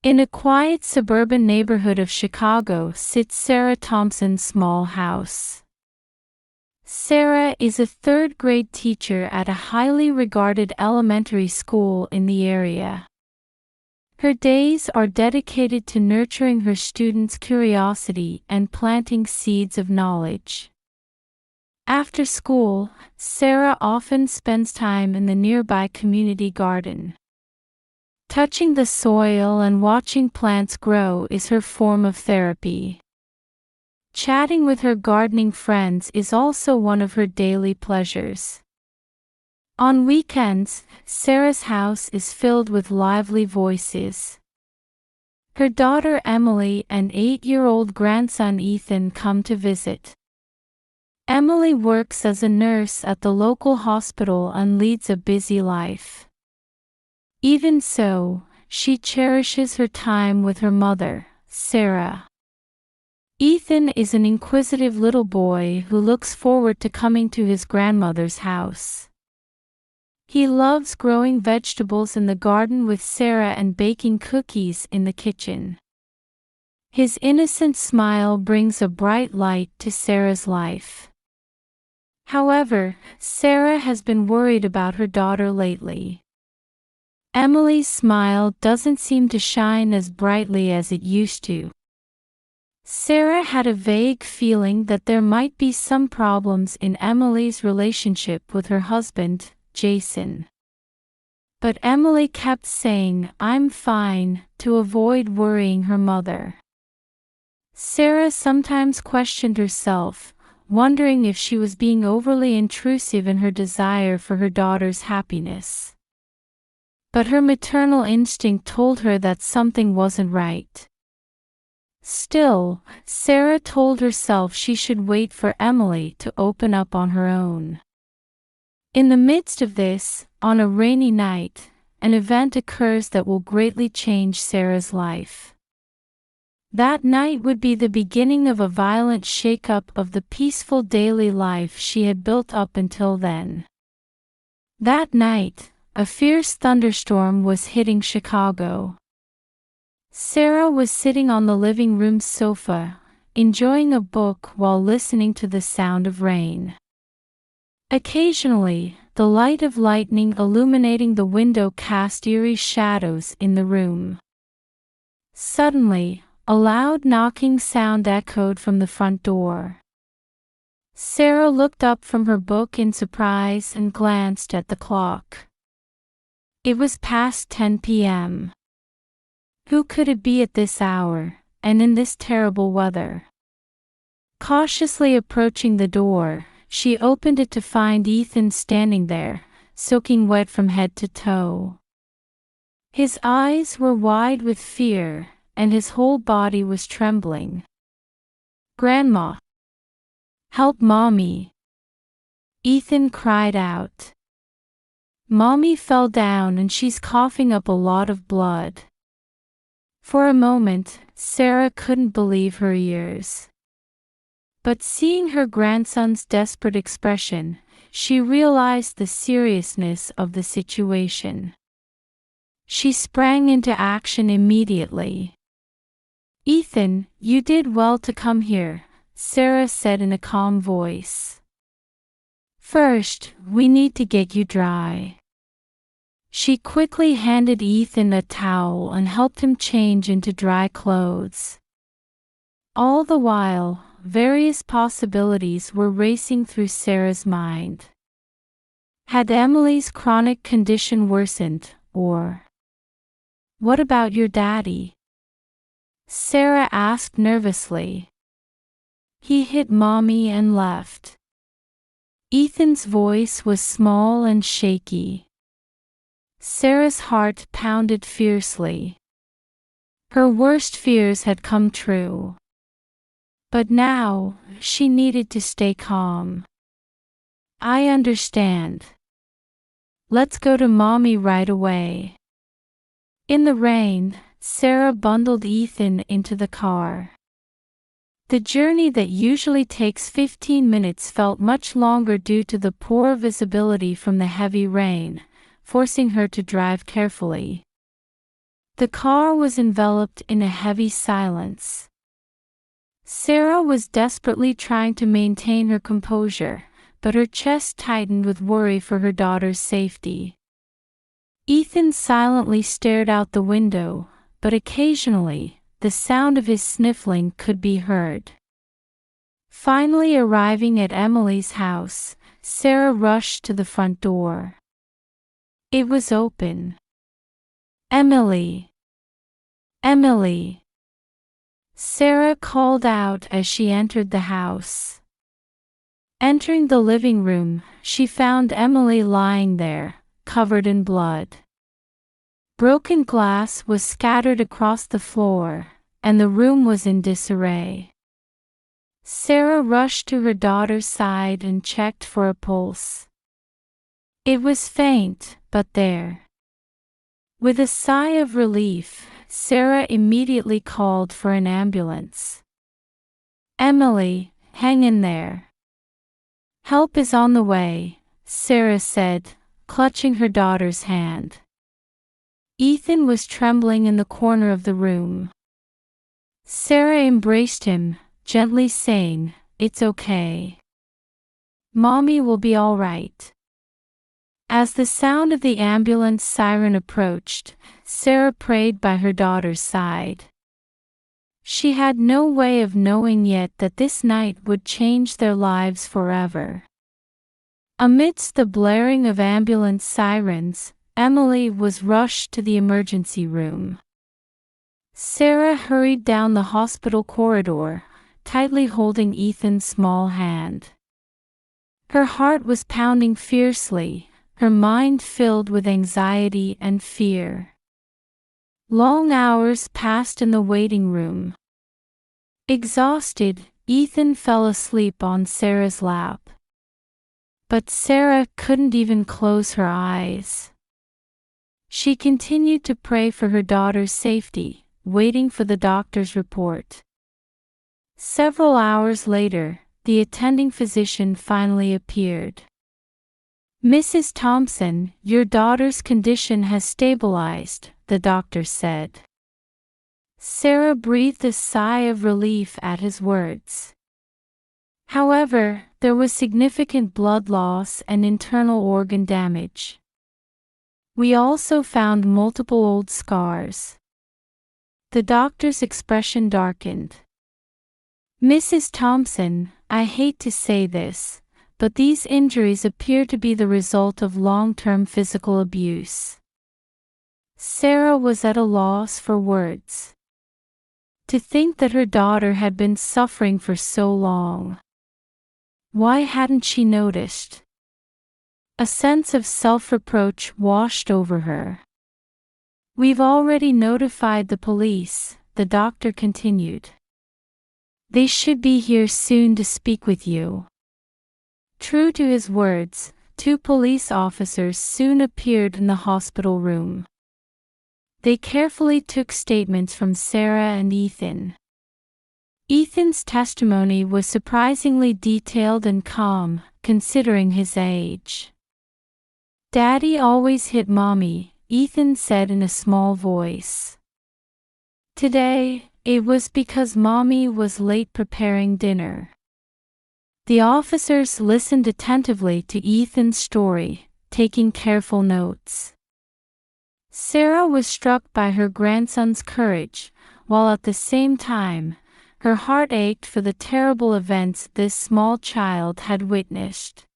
In a quiet suburban neighborhood of Chicago sits Sarah Thompson's small house. Sarah is a third-grade teacher at a highly regarded elementary school in the area. Her days are dedicated to nurturing her students' curiosity and planting seeds of knowledge. After school, Sarah often spends time in the nearby community garden. Touching the soil and watching plants grow is her form of therapy. Chatting with her gardening friends is also one of her daily pleasures. On weekends, Sarah's house is filled with lively voices. Her daughter Emily and 8-year-old grandson Ethan come to visit. Emily works as a nurse at the local hospital and leads a busy life. Even so, she cherishes her time with her mother, Sarah. Ethan is an inquisitive little boy who looks forward to coming to his grandmother's house. He loves growing vegetables in the garden with Sarah and baking cookies in the kitchen. His innocent smile brings a bright light to Sarah's life. However, Sarah has been worried about her daughter lately. Emily's smile doesn't seem to shine as brightly as it used to. Sarah had a vague feeling that there might be some problems in Emily's relationship with her husband, Jason. But Emily kept saying, "I'm fine," to avoid worrying her mother. Sarah sometimes questioned herself, wondering if she was being overly intrusive in her desire for her daughter's happiness. But her maternal instinct told her that something wasn't right. Still, Sarah told herself she should wait for Emily to open up on her own. In the midst of this, on a rainy night, an event occurs that will greatly change Sarah's life. That night would be the beginning of a violent shake-up of the peaceful daily life she had built up until then. That night, a fierce thunderstorm was hitting Chicago. Sarah was sitting on the living room sofa, enjoying a book while listening to the sound of rain. Occasionally, the light of lightning illuminating the window cast eerie shadows in the room. Suddenly, a loud knocking sound echoed from the front door. Sarah looked up from her book in surprise and glanced at the clock. It was past 10 p.m. Who could it be at this hour, and in this terrible weather? Cautiously approaching the door, she opened it to find Ethan standing there, soaking wet from head to toe. His eyes were wide with fear, and his whole body was trembling. "Grandma! Help Mommy!" Ethan cried out. "Mommy fell down and she's coughing up a lot of blood." For a moment, Sarah couldn't believe her ears. But seeing her grandson's desperate expression, she realized the seriousness of the situation. She sprang into action immediately. "Ethan, you did well to come here," Sarah said in a calm voice. "First, we need to get you dry." She quickly handed Ethan a towel and helped him change into dry clothes. All the while, various possibilities were racing through Sarah's mind. Had Emily's chronic condition worsened, or what about your daddy? Sarah asked nervously. "He hit Mommy and left." Ethan's voice was small and shaky. Sarah's heart pounded fiercely. Her worst fears had come true. But now, she needed to stay calm. "I understand. Let's go to Mommy right away." In the rain, Sarah bundled Ethan into the car. The journey that usually takes 15 minutes felt much longer due to the poor visibility from the heavy rain, forcing her to drive carefully. The car was enveloped in a heavy silence. Sarah was desperately trying to maintain her composure, but her chest tightened with worry for her daughter's safety. Ethan silently stared out the window, but occasionally, the sound of his sniffling could be heard. Finally arriving at Emily's house, Sarah rushed to the front door. It was open. "Emily! Emily!" Sarah called out as she entered the house. Entering the living room, she found Emily lying there, covered in blood. Broken glass was scattered across the floor, and the room was in disarray. Sarah rushed to her daughter's side and checked for a pulse. It was faint, but there. With a sigh of relief, Sarah immediately called for an ambulance. "Emily, hang in there. Help is on the way," Sarah said, clutching her daughter's hand. Ethan was trembling in the corner of the room. Sarah embraced him, gently saying, "It's okay. Mommy will be all right." As the sound of the ambulance siren approached, Sarah prayed by her daughter's side. She had no way of knowing yet that this night would change their lives forever. Amidst the blaring of ambulance sirens, Emily was rushed to the emergency room. Sarah hurried down the hospital corridor, tightly holding Ethan's small hand. Her heart was pounding fiercely, her mind filled with anxiety and fear. Long hours passed in the waiting room. Exhausted, Ethan fell asleep on Sarah's lap. But Sarah couldn't even close her eyes. She continued to pray for her daughter's safety, waiting for the doctor's report. Several hours later, the attending physician finally appeared. "Mrs. Thompson, your daughter's condition has stabilized," the doctor said. Sarah breathed a sigh of relief at his words. However, there was significant blood loss and internal organ damage. "We also found multiple old scars." The doctor's expression darkened. "Mrs. Thompson, I hate to say this, but these injuries appear to be the result of long-term physical abuse." Sarah was at a loss for words. To think that her daughter had been suffering for so long. Why hadn't she noticed? A sense of self-reproach washed over her. "We've already notified the police," the doctor continued. "They should be here soon to speak with you." True to his words, 2 police officers soon appeared in the hospital room. They carefully took statements from Sarah and Ethan. Ethan's testimony was surprisingly detailed and calm, considering his age. "Daddy always hit Mommy," Ethan said in a small voice. "Today, it was because Mommy was late preparing dinner." The officers listened attentively to Ethan's story, taking careful notes. Sarah was struck by her grandson's courage, while at the same time, her heart ached for the terrible events this small child had witnessed.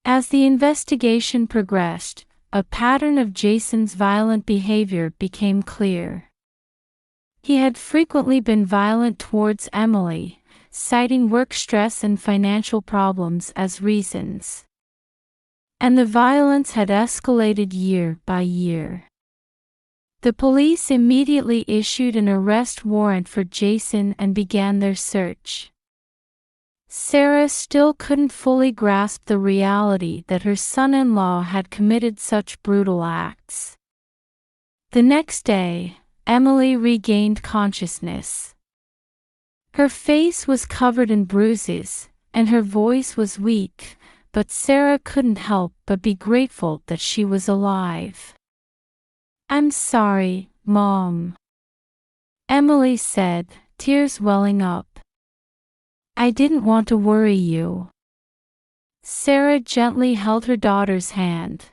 As the investigation progressed, a pattern of Jason's violent behavior became clear. He had frequently been violent towards Emily, citing work stress and financial problems as reasons. And the violence had escalated year by year. The police immediately issued an arrest warrant for Jason and began their search. Sarah still couldn't fully grasp the reality that her son-in-law had committed such brutal acts. The next day, Emily regained consciousness. Her face was covered in bruises, and her voice was weak, but Sarah couldn't help but be grateful that she was alive. "I'm sorry, Mom," Emily said, tears welling up. "I didn't want to worry you." Sarah gently held her daughter's hand.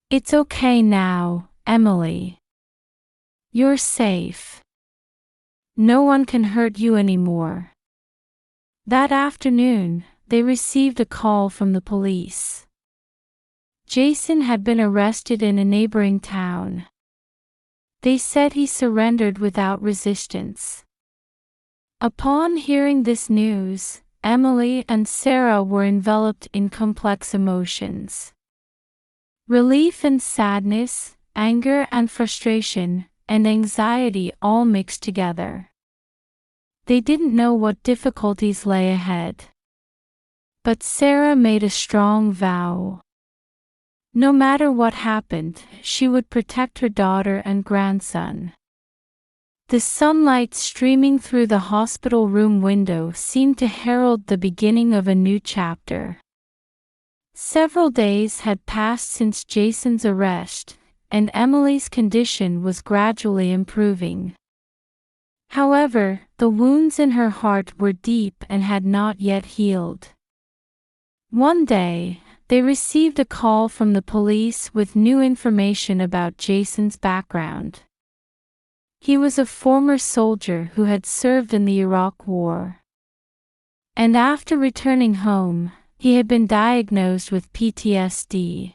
"It's okay now, Emily. You're safe. No one can hurt you anymore." That afternoon, they received a call from the police. Jason had been arrested in a neighboring town. They said he surrendered without resistance. Upon hearing this news, Emily and Sarah were enveloped in complex emotions. Relief and sadness, anger and frustration, and anxiety all mixed together. They didn't know what difficulties lay ahead. But Sarah made a strong vow. No matter what happened, she would protect her daughter and grandson. The sunlight streaming through the hospital room window seemed to herald the beginning of a new chapter. Several days had passed since Jason's arrest, and Emily's condition was gradually improving. However, the wounds in her heart were deep and had not yet healed. One day, they received a call from the police with new information about Jason's background. He was a former soldier who had served in the Iraq War. And after returning home, he had been diagnosed with PTSD.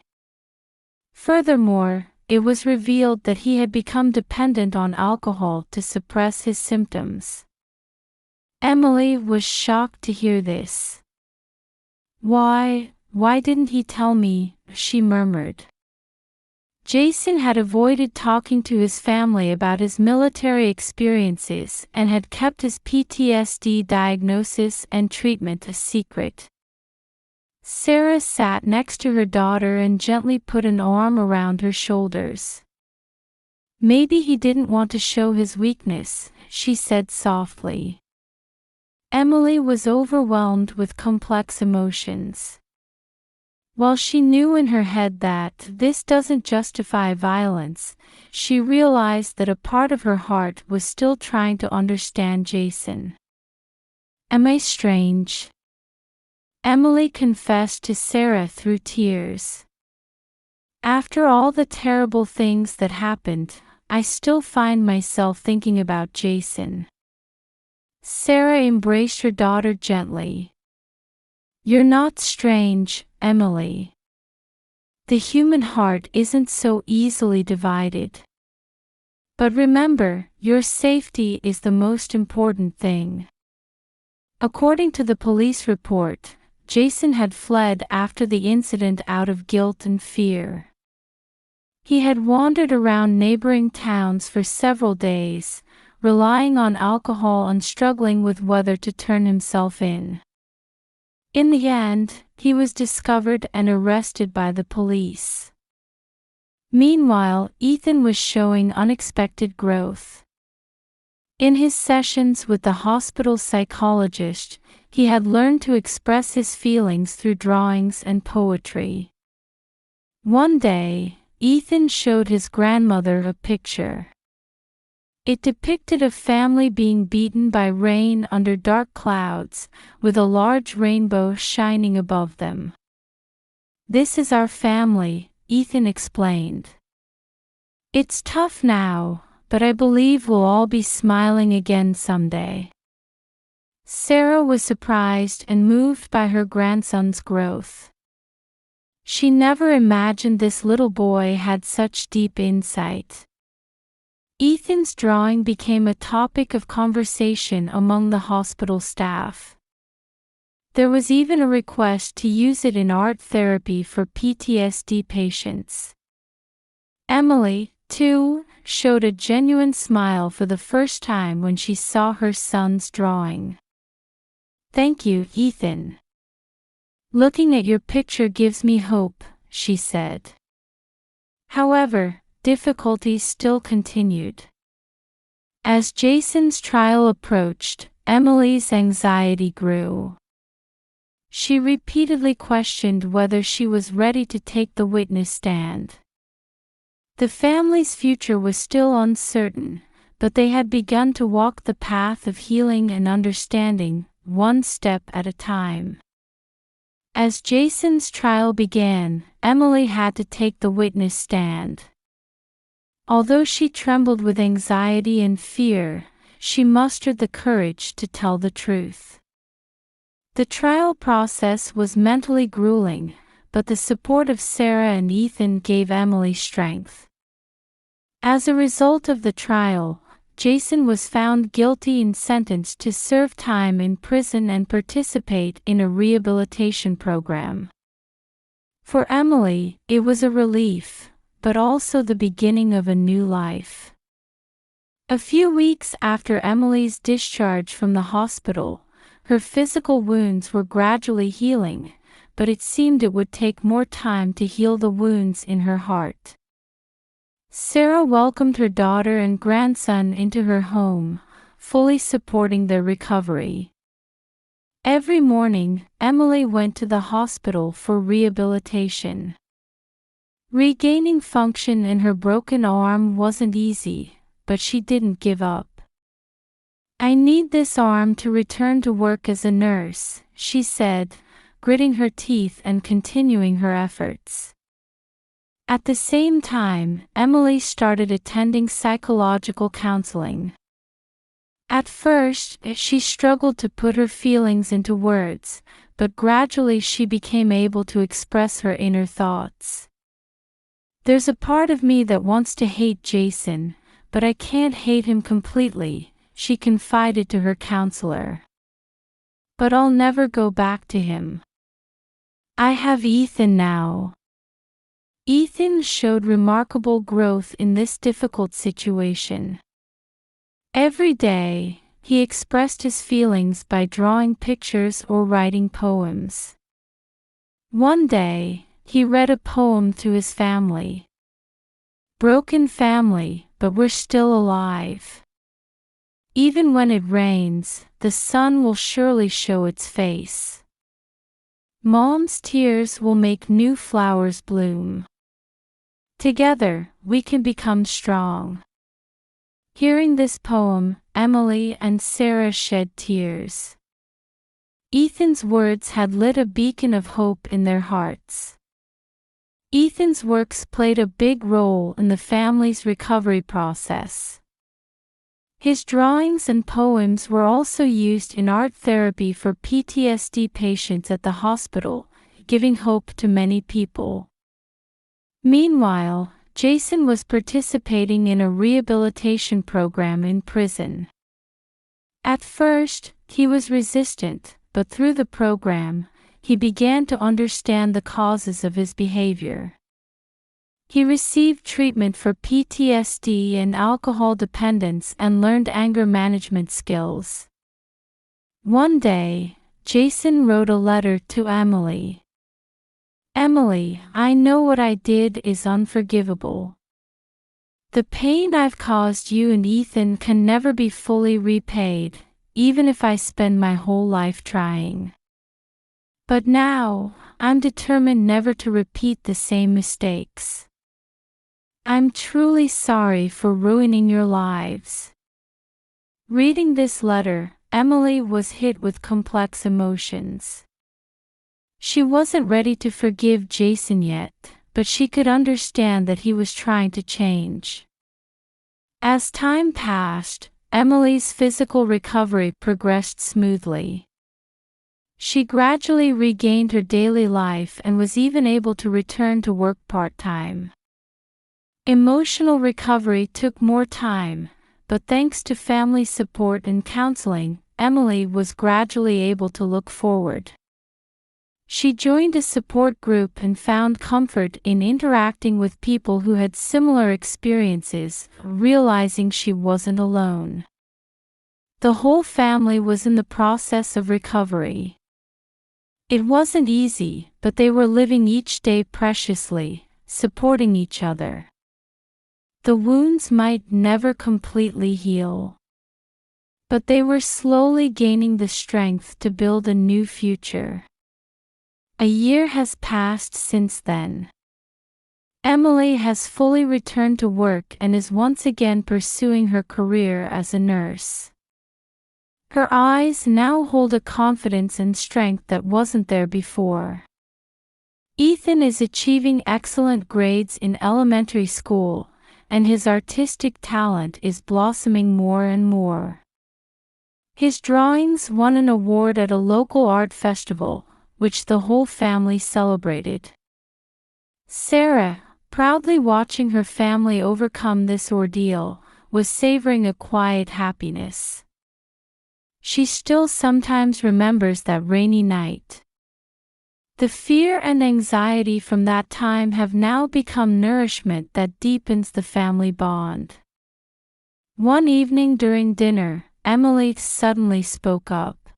Furthermore, it was revealed that he had become dependent on alcohol to suppress his symptoms. Emily was shocked to hear this. Why didn't he tell me?" she murmured. Jason had avoided talking to his family about his military experiences and had kept his PTSD diagnosis and treatment a secret. Sarah sat next to her daughter and gently put an arm around her shoulders. "Maybe he didn't want to show his weakness," she said softly. Emily was overwhelmed with complex emotions. While she knew in her head that this doesn't justify violence, she realized that a part of her heart was still trying to understand Jason. "Am I strange?" Emily confessed to Sarah through tears. "After all the terrible things that happened, I still find myself thinking about Jason." Sarah embraced her daughter gently. "You're not strange, Emily. The human heart isn't so easily divided. But remember, your safety is the most important thing." According to the police report, Jason had fled after the incident out of guilt and fear. He had wandered around neighboring towns for several days, relying on alcohol and struggling with whether to turn himself in. In the end, he was discovered and arrested by the police. Meanwhile, Ethan was showing unexpected growth. In his sessions with the hospital psychologist, he had learned to express his feelings through drawings and poetry. One day, Ethan showed his grandmother a picture. It depicted a family being beaten by rain under dark clouds, with a large rainbow shining above them. "This is our family," Ethan explained. "It's tough now, but I believe we'll all be smiling again someday." Sarah was surprised and moved by her grandson's growth. She never imagined this little boy had such deep insight. Ethan's drawing became a topic of conversation among the hospital staff. There was even a request to use it in art therapy for PTSD patients. Emily, too, showed a genuine smile for the first time when she saw her son's drawing. "Thank you, Ethan. Looking at your picture gives me hope," she said. However, difficulties still continued. As Jason's trial approached, Emily's anxiety grew. She repeatedly questioned whether she was ready to take the witness stand. The family's future was still uncertain, but they had begun to walk the path of healing and understanding, one step at a time. As Jason's trial began, Emily had to take the witness stand. Although she trembled with anxiety and fear, she mustered the courage to tell the truth. The trial process was mentally grueling, but the support of Sarah and Ethan gave Emily strength. As a result of the trial, Jason was found guilty and sentenced to serve time in prison and participate in a rehabilitation program. For Emily, it was a relief, but also the beginning of a new life. A few weeks after Emily's discharge from the hospital, her physical wounds were gradually healing, but it seemed it would take more time to heal the wounds in her heart. Sarah welcomed her daughter and grandson into her home, fully supporting their recovery. Every morning, Emily went to the hospital for rehabilitation. Regaining function in her broken arm wasn't easy, but she didn't give up. "I need this arm to return to work as a nurse," she said, gritting her teeth and continuing her efforts. At the same time, Emily started attending psychological counseling. At first, she struggled to put her feelings into words, but gradually she became able to express her inner thoughts. "There's a part of me that wants to hate Jason, but I can't hate him completely," she confided to her counselor. "But I'll never go back to him. I have Ethan now." Ethan showed remarkable growth in this difficult situation. Every day, he expressed his feelings by drawing pictures or writing poems. One day, he read a poem to his family. "Broken family, but we're still alive. Even when it rains, the sun will surely show its face. Mom's tears will make new flowers bloom. Together, we can become strong." Hearing this poem, Emily and Sarah shed tears. Ethan's words had lit a beacon of hope in their hearts. Ethan's works played a big role in the family's recovery process. His drawings and poems were also used in art therapy for PTSD patients at the hospital, giving hope to many people. Meanwhile, Jason was participating in a rehabilitation program in prison. At first, he was resistant, but through the program, he began to understand the causes of his behavior. He received treatment for PTSD and alcohol dependence and learned anger management skills. One day, Jason wrote a letter to Emily. "Emily, I know what I did is unforgivable. The pain I've caused you and Ethan can never be fully repaid, even if I spend my whole life trying. But now, I'm determined never to repeat the same mistakes. I'm truly sorry for ruining your lives." Reading this letter, Emily was hit with complex emotions. She wasn't ready to forgive Jason yet, but she could understand that he was trying to change. As time passed, Emily's physical recovery progressed smoothly. She gradually regained her daily life and was even able to return to work part-time. Emotional recovery took more time, but thanks to family support and counseling, Emily was gradually able to look forward. She joined a support group and found comfort in interacting with people who had similar experiences, realizing she wasn't alone. The whole family was in the process of recovery. It wasn't easy, but they were living each day preciously, supporting each other. The wounds might never completely heal, but they were slowly gaining the strength to build a new future. A year has passed since then. Emily has fully returned to work and is once again pursuing her career as a nurse. Her eyes now hold a confidence and strength that wasn't there before. Ethan is achieving excellent grades in elementary school, and his artistic talent is blossoming more and more. His drawings won an award at a local art festival, which the whole family celebrated. Sarah, proudly watching her family overcome this ordeal, was savoring a quiet happiness. She still sometimes remembers that rainy night. The fear and anxiety from that time have now become nourishment that deepens the family bond. One evening during dinner, Emily suddenly spoke up.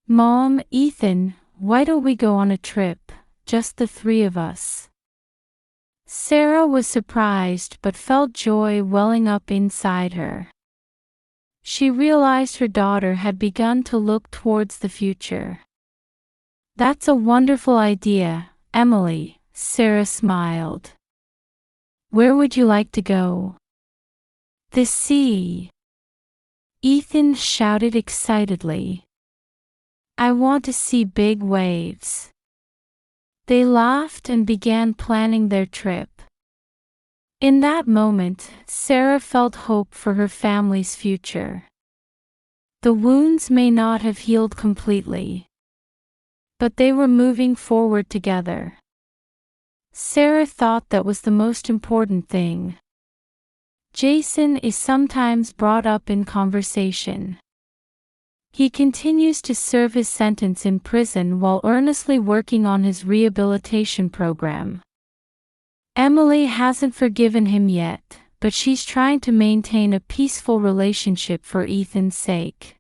"Mom, Ethan, why don't we go on a trip, just the three of us?" Sarah was surprised but felt joy welling up inside her. She realized her daughter had begun to look towards the future. "That's a wonderful idea, Emily," Sarah smiled. "Where would you like to go?" "The sea," Ethan shouted excitedly. "I want to see big waves." They laughed and began planning their trip. In that moment, Sarah felt hope for her family's future. The wounds may not have healed completely, but they were moving forward together. Sarah thought that was the most important thing. Jason is sometimes brought up in conversation. He continues to serve his sentence in prison while earnestly working on his rehabilitation program. Emily hasn't forgiven him yet, but she's trying to maintain a peaceful relationship for Ethan's sake.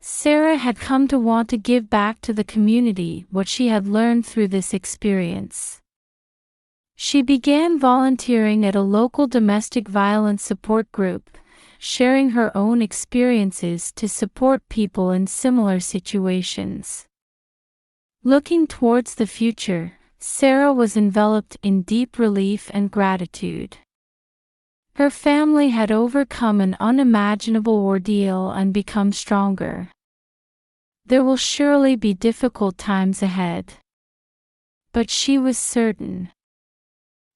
Sarah had come to want to give back to the community what she had learned through this experience. She began volunteering at a local domestic violence support group, sharing her own experiences to support people in similar situations. Looking towards the future, Sarah was enveloped in deep relief and gratitude. Her family had overcome an unimaginable ordeal and become stronger. There will surely be difficult times ahead. But she was certain.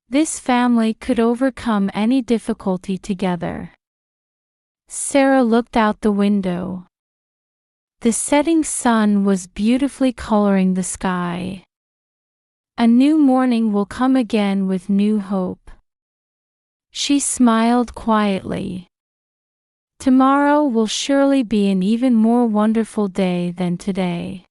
This family could overcome any difficulty together. Sarah looked out the window. The setting sun was beautifully coloring the sky. A new morning will come again with new hope. She smiled quietly. Tomorrow will surely be an even more wonderful day than today.